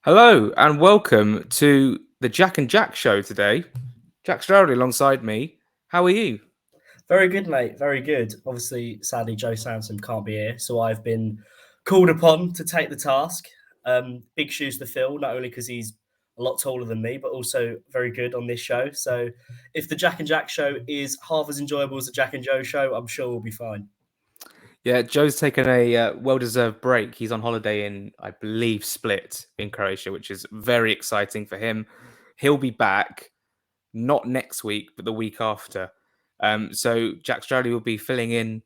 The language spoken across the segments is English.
Hello and welcome to the Jack and Jack show today. Jack Stroudley alongside me. How are you? Very good, mate. Very good. Obviously, sadly, Joe Sansom can't be here, so I've been called upon to take the task. Big shoes to fill, not only because he's a lot taller than me, but also very good on this show. So, if the Jack and Jack show is half as enjoyable as the Jack and Joe show, I'm sure we'll be fine. Yeah, Joe's taken a well-deserved break. He's on holiday in, I believe, Split in Croatia, which is very exciting for him. He'll be back not next week, but the week after. So Jack Stroudley will be filling in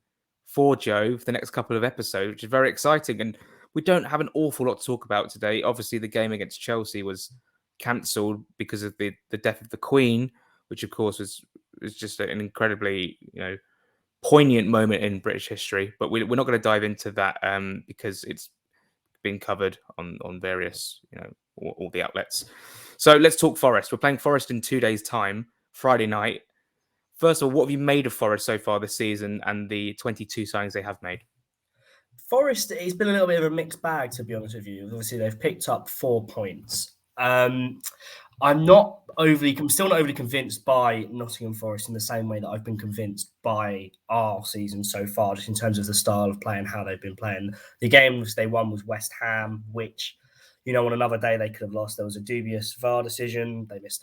for Joe for the next couple of episodes, which is very exciting. And we don't have an awful lot to talk about today. Obviously, the game against Chelsea was cancelled because of the death of the Queen, which of course was just an incredibly poignant moment in British history. But we're not going to dive into that because it's been covered on various all the outlets. So let's talk Forest. We're playing Forest in 2 days' time, Friday night. First of all, what have you made of Forest so far this season and the 22 signings they have made? Forest, it's been a little bit of a mixed bag, to be honest with you. Obviously, they've picked up 4 points. I'm still not overly convinced by Nottingham Forest in the same way that I've been convinced by our season so far, just in terms of the style of play and how they've been playing. The game which they won was West Ham, which, on another day they could have lost. There was a dubious VAR decision. They missed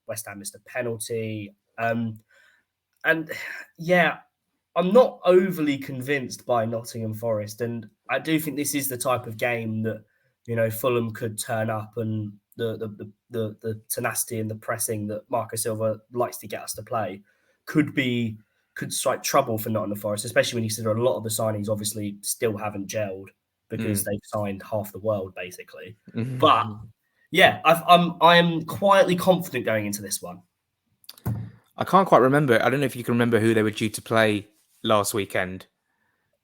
West Ham missed a penalty. And yeah, I'm not overly convinced by Nottingham Forest, and I do think this is the type of game that Fulham could turn up, and the tenacity and the pressing that Marco Silva likes to get us to play could strike trouble for Nottingham Forest, especially when you consider a lot of the signings obviously still haven't gelled because they've signed half the world basically. But yeah, I am quietly confident going into this one. I can't quite remember. I don't know if you can remember who they were due to play last weekend.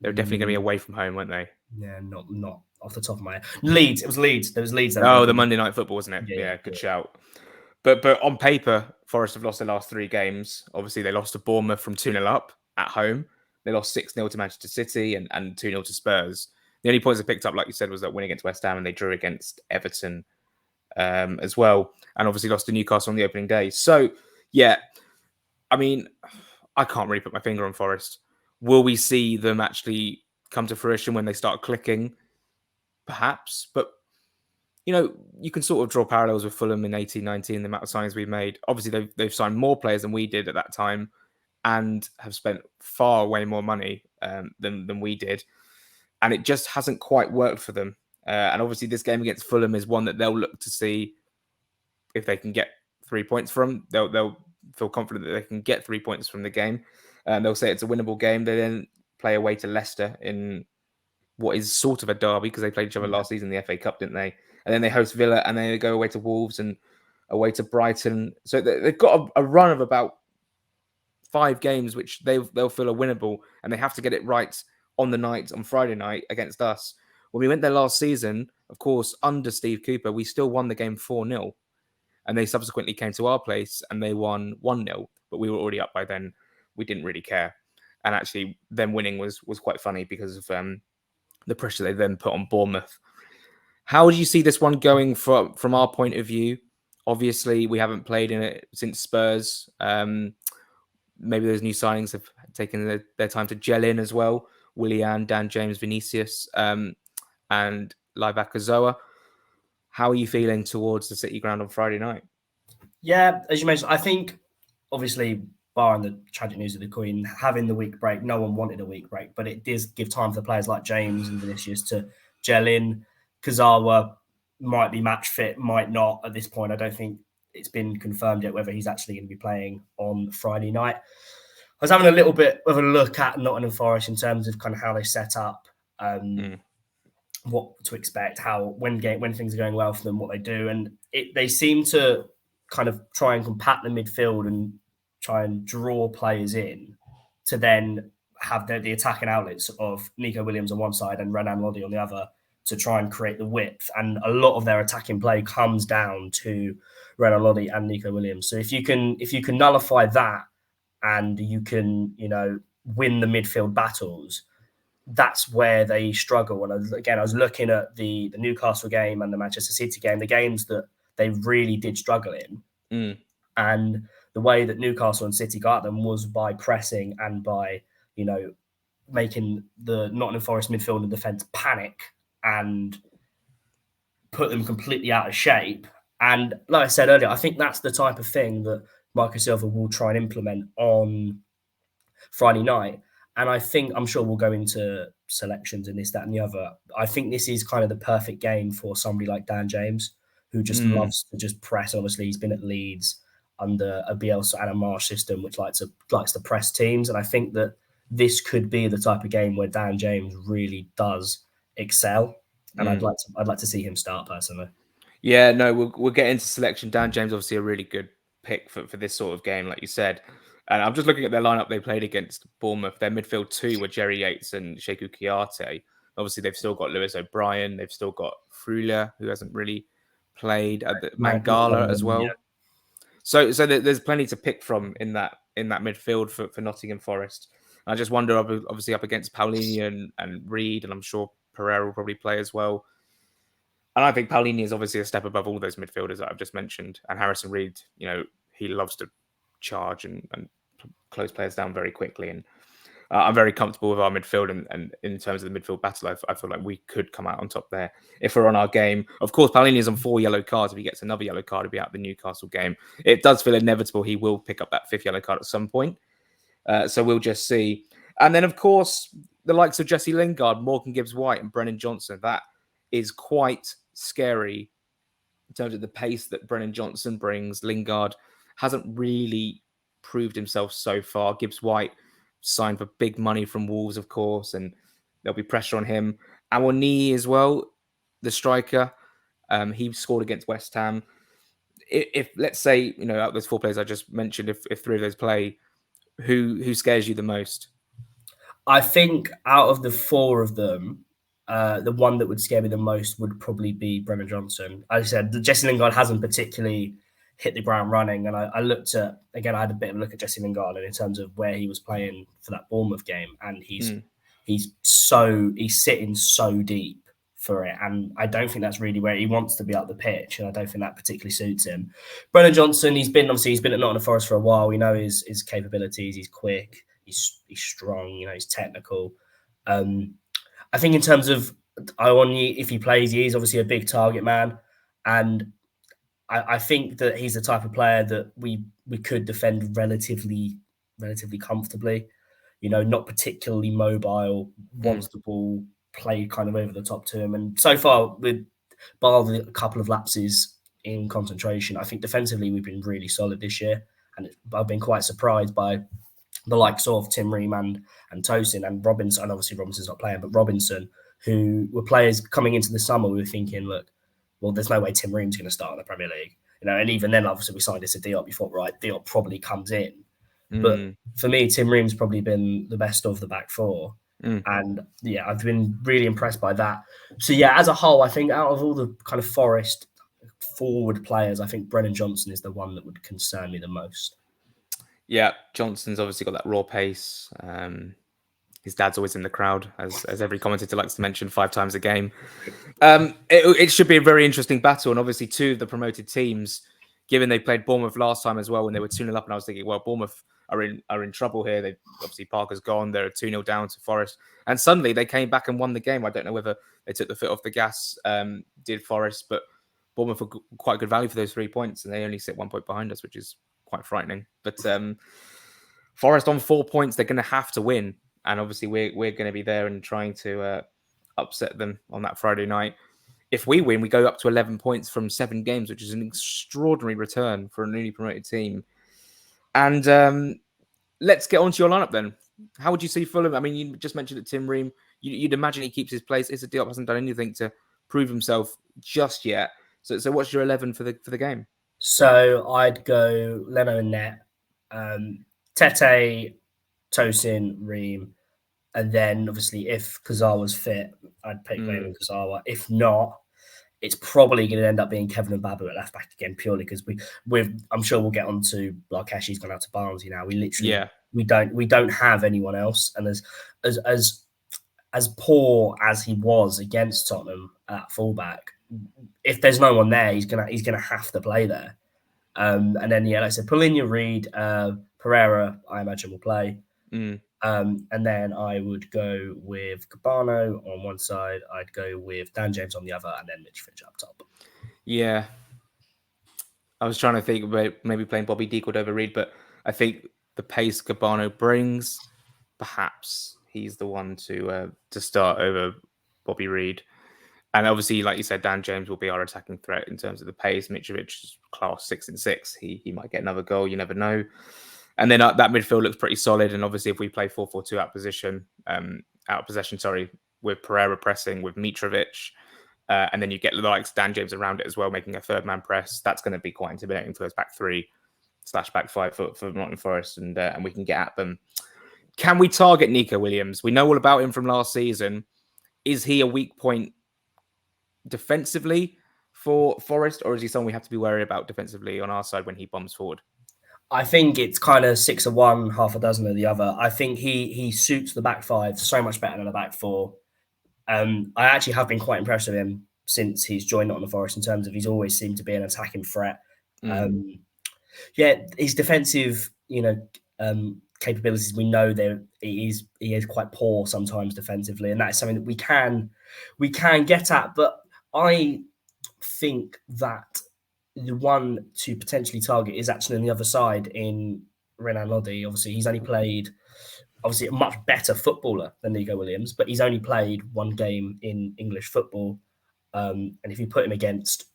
They were definitely going to be away from home, weren't they? Yeah, not off the top of my head. Leeds. It was Leeds. There was Leeds. Oh, the Monday Night Football, wasn't it? Yeah, good shout. But on paper, Forest have lost their last 3 games. Obviously, they lost to Bournemouth from 2-0 up at home. They lost 6-0 to Manchester City and 2-0 to Spurs. The only points they picked up, like you said, was that win against West Ham, and they drew against Everton as well. And obviously lost to Newcastle on the opening day. So, yeah, I mean, I can't really put my finger on Forest. Will we see them actually come to fruition when they start clicking? Perhaps. But, you can sort of draw parallels with Fulham in 18-19, the amount of signings we've made. Obviously, they've signed more players than we did at that time and have spent far way more money than we did. And it just hasn't quite worked for them. And obviously, this game against Fulham is one that they'll look to see if they can get 3 points from. They'll feel confident that they can get 3 points from the game. And they'll say it's a winnable game. They then play away to Leicester in what is sort of a derby because they played each other last season in the FA Cup, didn't they? And then they host Villa, and then they go away to Wolves and away to Brighton. So they've got a run of about 5 games which they'll feel are winnable, and they have to get it right on Friday night against us. When we went there last season, of course, under Steve Cooper, we still won the game 4-0. And they subsequently came to our place and they won 1-0, but we were already up by then. We didn't really care. And actually, them winning was quite funny because of the pressure they then put on Bournemouth. How do you see this one going from our point of view? Obviously, we haven't played in it since Spurs. Maybe those new signings have taken their time to gel in as well. Willian, Dan James, Vinicius, and Livak Azoa. How are you feeling towards the City ground on Friday night? Yeah, as you mentioned, I think obviously, barring the tragic news of the Queen, having the week break, no one wanted a week break, but it does give time for players like James and Vinicius to gel in. Kazawa might be match fit, might not at this point. I don't think it's been confirmed yet whether he's actually going to be playing on Friday night. I was having a little bit of a look at Nottingham Forest in terms of kind of how they set up, what to expect, how when things are going well for them, what they do, and they seem to kind of try and compact the midfield and try and draw players in to then have the attacking outlets of Nico Williams on one side and Renan Lodi on the other to try and create the width. And a lot of their attacking play comes down to Renan Lodi and Nico Williams. So if you can nullify that and you can, win the midfield battles, that's where they struggle. And I was looking at the Newcastle game and the Manchester City game, the games that they really did struggle in. And the way that Newcastle and City got them was by pressing and by, making the Nottingham Forest midfield and defence panic and put them completely out of shape. And like I said earlier, I think that's the type of thing that Marco Silva will try and implement on Friday night. And I'm sure we'll go into selections and this, that, and the other. I think this is kind of the perfect game for somebody like Dan James, who just loves to just press. Obviously, he's been at Leeds under a Bielsa and a Marsh system, which likes to press teams. And I think that this could be the type of game where Dan James really does excel. And I'd like to see him start personally. Yeah, no, we'll get into selection. Dan James, obviously a really good pick for this sort of game, like you said. And I'm just looking at their lineup they played against Bournemouth. Their midfield two were Jerry Yates and Sheku Kiarte. Obviously, they've still got Lewis O'Brien. They've still got Frula, who hasn't really played. Mangala as well. Yeah. So there's plenty to pick from in that midfield for Nottingham Forest. And I just wonder, obviously, up against Paulinho and Reed, and I'm sure Pereira will probably play as well. And I think Paulinho is obviously a step above all those midfielders that I've just mentioned. And Harrison Reed, he loves to charge and close players down very quickly. And I'm very comfortable with our midfield. And in terms of the midfield battle, I feel like we could come out on top there if we're on our game. Of course, Paulinho is on 4 yellow cards. If he gets another yellow card, he'll be out of the Newcastle game. It does feel inevitable he will pick up that 5th yellow card at some point. So we'll just see. And then, of course, the likes of Jesse Lingard, Morgan Gibbs-White and Brennan Johnson, that is quite scary in terms of the pace that Brennan Johnson brings. Lingard hasn't really proved himself so far. Gibbs-White signed for big money from Wolves, of course, and there'll be pressure on him. Awoniyi as well, the striker. He scored against West Ham. If let's say, out of those 4 players I just mentioned, if 3 of those play, who scares you the most? I think out of the 4 of them, the one that would scare me the most would probably be Brennan Johnson. As I said, Jesse Lingard hasn't particularly hit the ground running. And I looked at, again, I had a bit of a look at Jesse Lingard in terms of where he was playing for that Bournemouth game. And he's sitting so deep for it. And I don't think that's really where he wants to be up the pitch. And I don't think that particularly suits him. Brennan Johnson, he's been at Nottingham Forest for a while. We know his capabilities. He's quick. He's strong. He's technical. I think in terms of Awoniyi, if he plays, he is obviously a big target man. And I think that he's the type of player that we could defend relatively comfortably. Not particularly mobile, wants the ball, play kind of over the top to him. And so far, with bar a couple of lapses in concentration, I think defensively we've been really solid this year. And I've been quite surprised by the likes of Tim Ream and Tosin and Robinson. And obviously Robinson's not playing, but Robinson, who were players coming into the summer, we were thinking, look, well, there's no way Tim Ream's going to start in the Premier League. And even then, obviously, we signed it to Diop. You thought, right, Diop probably comes in. But for me, Tim Ream's probably been the best of the back 4. And yeah, I've been really impressed by that. So yeah, as a whole, I think out of all the kind of Forest forward players, I think Brennan Johnson is the one that would concern me the most. Yeah, Johnson's obviously got that raw pace. His dad's always in the crowd, as every commentator likes to mention 5 times a game. It should be a very interesting battle. And obviously 2 of the promoted teams, given they played Bournemouth last time as well, when they were 2-0 up, and I was thinking, well, Bournemouth are in trouble here. They obviously Parker's gone. They're 2-0 down to Forest. And suddenly they came back and won the game. I don't know whether they took the foot off the gas, did Forest, but Bournemouth were quite good value for those 3 points, and they only sit 1 point behind us, which is quite frightening. But Forest on 4 points, they're going to have to win. And obviously, we're going to be there and trying to upset them on that Friday night. If we win, we go up to 11 points from 7 games, which is an extraordinary return for a newly promoted team. And let's get on to your lineup then. How would you see Fulham? I mean, you just mentioned that Tim Ream. You'd imagine he keeps his place. Issa Diop hasn't done anything to prove himself just yet. So what's your 11 for the game? So I'd go Leno and Net, Tete, Tosin, Ream, and then obviously if Kazawa's fit, I'd pick Raymond Kazawa. If not, it's probably going to end up being Kevin and Babu at left back again, purely because I'm sure we'll get on to Larkeshi's gone out to Barnsley now. We literally we don't have anyone else, and as as poor as he was against Tottenham at fullback, if there's no one there, he's gonna have to play there. And then like I said, Paulinho, Reed, Pereira, I imagine will play. And then I would go with Cabano on one side. I'd go with Dan James on the other, and then Mitrovic up top. Yeah. I was trying to think about maybe playing Bobby D over Reed, but I think the pace Cabano brings, perhaps he's the one to start over Bobby Reed. And obviously, like you said, Dan James will be our attacking threat in terms of the pace. Mitrovic is class 6 and 6. He might get another goal. You never know. And then that midfield looks pretty solid. And obviously, if we play 4-4-2 out of possession, with Pereira pressing, with Mitrovic, and then you get the likes of Dan James around it as well, making a third man press, that's going to be quite intimidating for those back 3/back 5 for Nottingham Forest, and we can get at them. Can we target Nico Williams? We know all about him from last season. Is he a weak point defensively for Forest, or is he someone we have to be worried about defensively on our side when he bombs forward? I think it's kind of 6 of one, half a dozen of the other. I think he suits the back 5 so much better than the back 4. I actually have been quite impressed with him since he's joined Nottingham Forest in terms of he's always seemed to be an attacking threat. His defensive, capabilities, we know that he is quite poor sometimes defensively, and that is something that we can get at. But I think that the one to potentially target is actually on the other side in Renan Lodi. Obviously, he's only played a much better footballer than Nico Williams, but he's only played one game in English football. And if you put him against,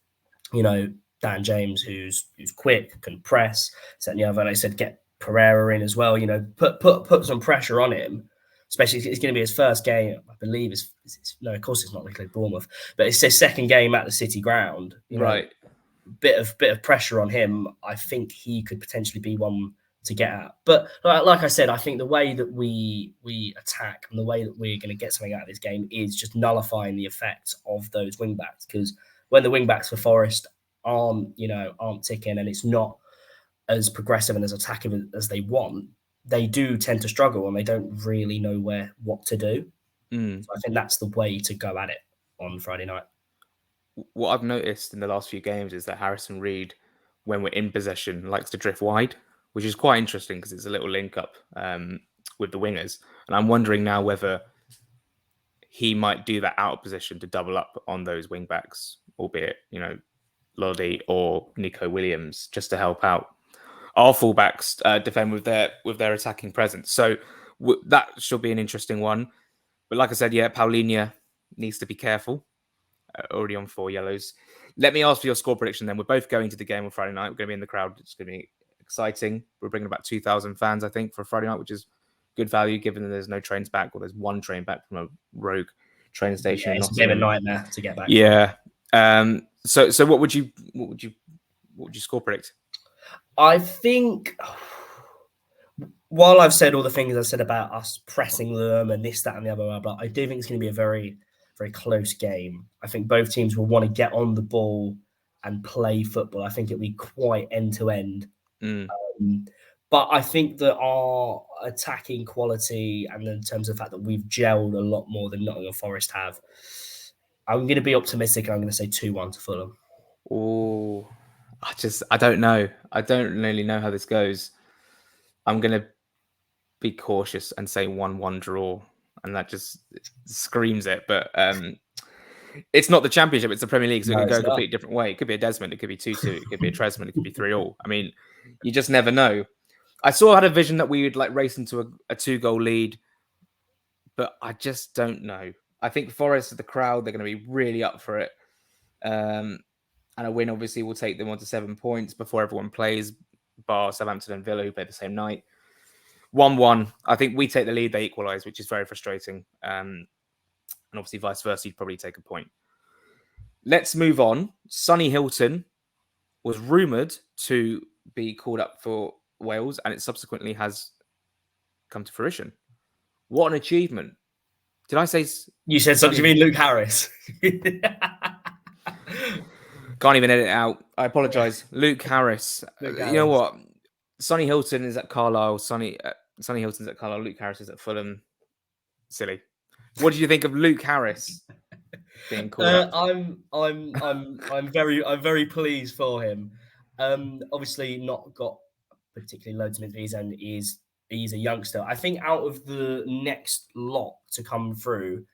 Dan James, who's quick, can press, and the other, and I said get Pereira in as well. Put some pressure on him. Especially, it's going to be his first game. I believe of course it's not like Bournemouth, but it's his second game at the City ground. Right. Bit of pressure on him. I think he could potentially be one to get at. But like I said, I think the way that we attack and the way that we're going to get something out of this game is just nullifying the effects of those wing backs. Because when the wing backs for Forest aren't ticking, and it's not as progressive and as attacking as they want, they do tend to struggle and they don't really know what to do. So I think that's the way to go at it on Friday night. What I've noticed in the last few games is that Harrison Reed, when we're in possession, likes to drift wide, which is quite interesting because it's a little link up with the wingers. And I'm wondering now whether he might do that out of position to double up on those wing backs, albeit, Lodi or Nico Williams, just to help out our fullbacks defend with their attacking presence. So that should be an interesting one. But like I said, Paulinho needs to be careful. Already on 4 yellows. Let me ask for your score prediction then. We're both going to the game on Friday night. We're going to be in the crowd. It's going to be exciting. We're bringing about 2,000 fans, I think, for Friday night, which is good value given that there's no trains back, or there's one train back from a rogue train station. Yeah, it's a bit of a nightmare to get back. Yeah. So what would you score predict? I think, while I've said all the things I've said about us pressing them and this, that, and the other, blah, blah, I do think it's going to be a very, very close game. I think both teams will want to get on the ball and play football. I think it'll be quite end-to-end. But I think that our attacking quality, and in terms of the fact that we've gelled a lot more than Nottingham Forest have, I'm going to be optimistic, and I'm going to say 2-1 to Fulham. Oh, I don't know. I don't really know how this goes. I'm going to be cautious and say 1-1 draw. And that just screams it. But it's not the Championship, it's the Premier League, so it could go a completely different way. It could be a Desmond, it could be 2-2, it could be a Tresman, it could be 3-3. I mean, you just never know. I had a vision that we would race into a 2-goal lead, but I just don't know. I think Forest, the crowd, they're going to be really up for it. And a win, obviously, will take them on to 7 points before everyone plays, bar Southampton and Villa, who play the same night. 1-1. I think we take the lead, they equalise, which is very frustrating. And obviously, vice versa, you'd probably take a point. Let's move on. Sonny Hilton was rumoured to be called up for Wales, and it subsequently has come to fruition. What an achievement. Did I say... You said something, you mean Luke Harris? Can't even edit it out. I apologise. Luke Harris. You know what? Sonny Hilton is at Carlisle. Sonny Hilton's at Carlisle. Luke Harris is at Fulham. Silly. What did you think of Luke Harris being called up? I'm very pleased for him. Obviously not got particularly loads of minutes, and he's a youngster. I think out of the next lot to come through,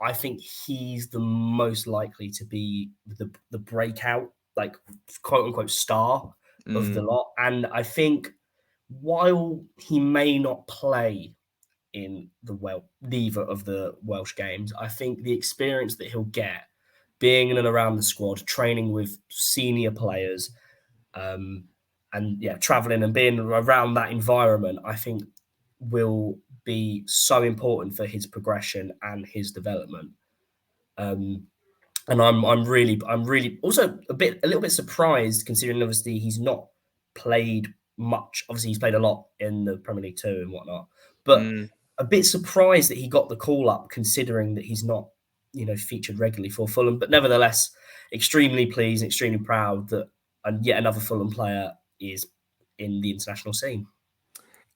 I think he's the most likely to be the breakout, like quote unquote star of the lot. And I think while he may not play in neither of the Welsh games, I think the experience that he'll get being in and around the squad, training with senior players, and traveling and being around that environment, I think will be so important for his progression and his development. And I'm really also a little bit surprised, considering obviously he's not played much. Obviously, he's played a lot in the Premier League too and whatnot, but a bit surprised that he got the call up, considering that he's not, featured regularly for Fulham. But nevertheless, extremely pleased, extremely proud that yet another Fulham player is in the international scene.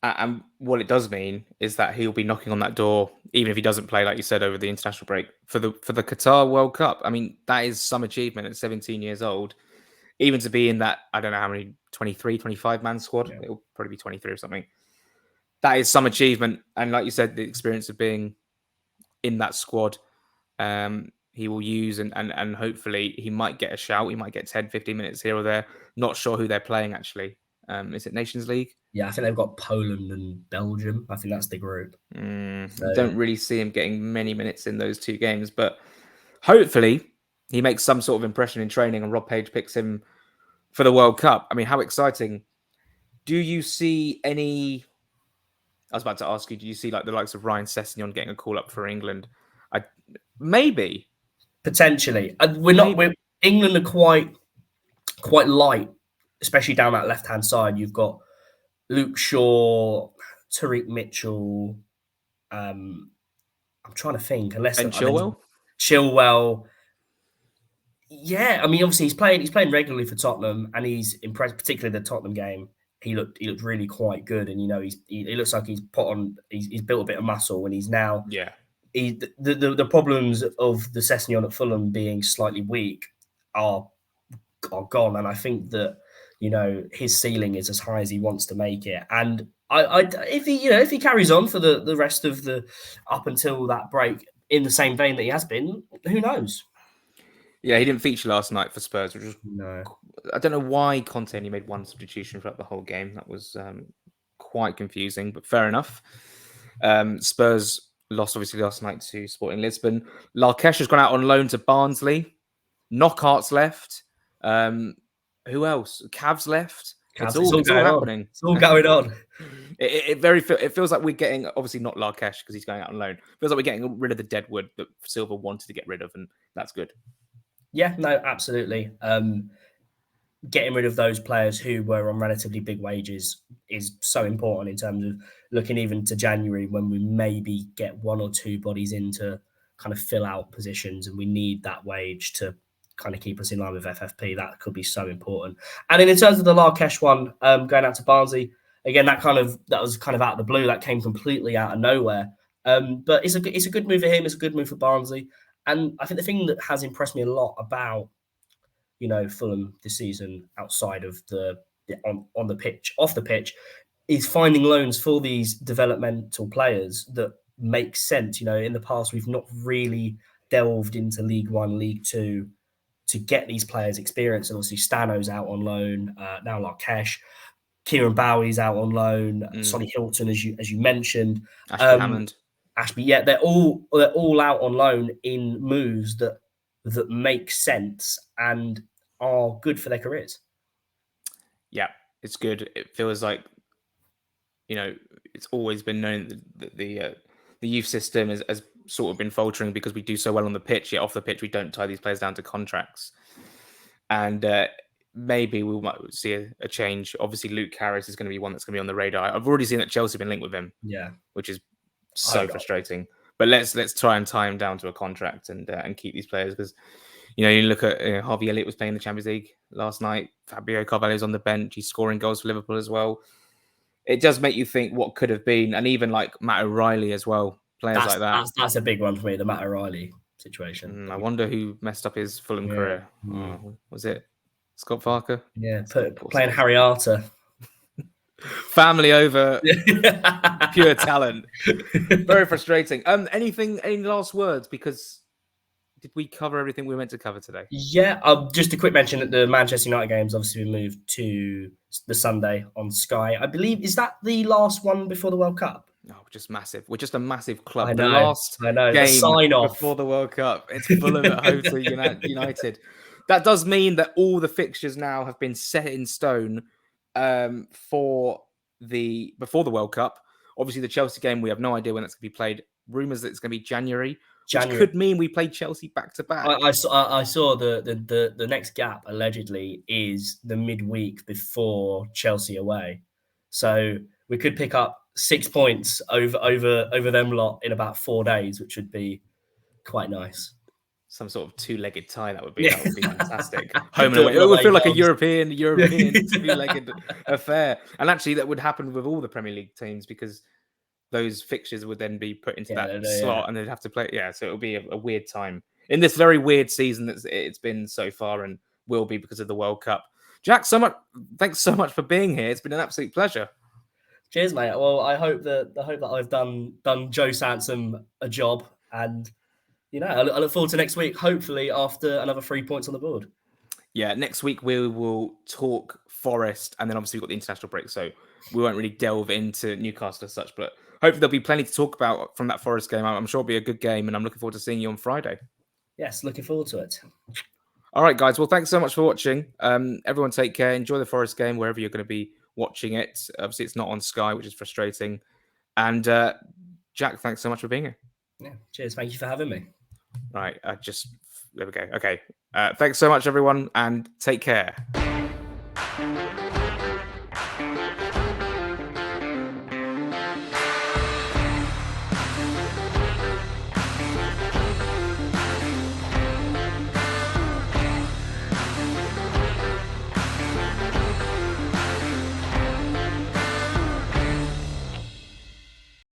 And what it does mean is that he'll be knocking on that door, even if he doesn't play, like you said, over the international break for the Qatar World Cup. I mean, that is some achievement at 17 years old, even to be in that, I don't know how many, 23, 25 man squad. Yeah. It'll probably be 23 or something. That is some achievement. And like you said, the experience of being in that squad, he will use and hopefully he might get a shout. He might get 10, 15 minutes here or there. Not sure who they're playing, actually. Is it Nations League? Yeah, I think they've got Poland and Belgium. I think that's the group. So, don't really see him getting many minutes in those two games, but hopefully he makes some sort of impression in training and Rob Page picks him for the World Cup. I mean, how exciting. Do you see any... I was about to ask you, do you see like the likes of Ryan Sessegnon getting a call up for England? Maybe. Potentially. England are quite light, especially down that left-hand side. You've got Luke Shaw, Tariq Mitchell. I'm trying to think. And Chilwell. Yeah, I mean, obviously he's playing regularly for Tottenham, and he's impressed, particularly the Tottenham game. He looked really quite good, and he looks like he's built a bit of muscle, and he's now the problems of the Sessegnon at Fulham being slightly weak are gone, and I think that his ceiling is as high as he wants to make it. And if he carries on for the rest of the up until that break in the same vein that he has been, who knows? Yeah, he didn't feature last night for Spurs, which was I don't know why Conte only made one substitution throughout the whole game. That was quite confusing, but fair enough. Spurs lost obviously last night to Sporting Lisbon. Larkesh has gone out on loan to Barnsley. Knockhart's left. Who else? Cavs left. It's all happening. It's all going on. It feels like we're getting, obviously not Larkesh because he's going out on loan. It feels like we're getting rid of the deadwood that Silva wanted to get rid of, and that's good. Yeah, no, absolutely. Getting rid of those players who were on relatively big wages is so important in terms of looking even to January, when we maybe get one or two bodies in to kind of fill out positions, and we need that wage to kind of keep us in line with FFP. That could be so important. And then in terms of the Larkesh one, going out to Barnsley, again, that was kind of out of the blue. That came completely out of nowhere. But it's a good move for him. It's a good move for Barnsley. And I think the thing that has impressed me a lot about, Fulham this season, outside of on the pitch, off the pitch, is finding loans for these developmental players that make sense. In the past, we've not really delved into League One, League Two to get these players experience. And obviously Stano's out on loan, now Larkesh, Kieran Bowie's out on loan, Sonny Hilton, as you mentioned. Ashby, yeah, they're all out on loan in moves that make sense and are good for their careers. Yeah, it's good. It feels like, it's always been known that the youth system has sort of been faltering because we do so well on the pitch, yet off the pitch we don't tie these players down to contracts. And maybe we might see a change. Obviously, Luke Harris is going to be one that's going to be on the radar. I've already seen that Chelsea have been linked with him, which is so frustrating. But let's try and tie him down to a contract and keep these players, because you look at Harvey Elliott was playing the Champions League last night. Fabio Carvalho's on the bench. He's scoring goals for Liverpool as well. It does make you think what could have been, and even like Matt O'Reilly as well. players like that. That's a big one for me, the Matt O'Reilly situation. I wonder who messed up his Fulham career. Oh, was it Scott Parker? Yeah, playing Harry Arter. Family over pure talent. Very frustrating. Any last words? Because did we cover everything we were meant to cover today? Yeah, just a quick mention that the Manchester United game's obviously been moved to the Sunday on Sky. I believe, is that the last one before the World Cup? Oh, just massive. We're just a massive club. I know, the last game the sign-off before the World Cup. It's Fulham at home to United. That does mean that all the fixtures now have been set in stone before the World Cup. Obviously, the Chelsea game, we have no idea when that's going to be played. Rumours that it's going to be January. Which could mean we play Chelsea back to back. I saw the next gap allegedly is the midweek before Chelsea away, so we could pick up 6 points over them lot in about 4 days, which would be quite nice. Some sort of two-legged tie that would be fantastic. Home and away. It would feel like a European two-legged affair, and actually that would happen with all the Premier League teams because those fixtures would then be put into that slot and they'd have to play. Yeah, so it'll be a weird time in this very weird season that it's been so far and will be because of the World Cup. Jack, thanks so much for being here. It's been an absolute pleasure. Cheers, mate. Well, I hope that I've done Joe Sansom a job, and I look forward to next week, hopefully after another 3 points on the board. Yeah, next week we will talk Forest, and then obviously we've got the international break, so we won't really delve into Newcastle as such, but hopefully there'll be plenty to talk about from that Forest game. I'm sure it'll be a good game, and I'm looking forward to seeing you on Friday. Yes, looking forward to it. All right, guys. Well, thanks so much for watching. Everyone take care. Enjoy the Forest game wherever you're going to be watching it. Obviously, it's not on Sky, which is frustrating. And Jack, thanks so much for being here. Yeah, cheers. Thank you for having me. Right. There we go. Okay. Thanks so much, everyone, and take care.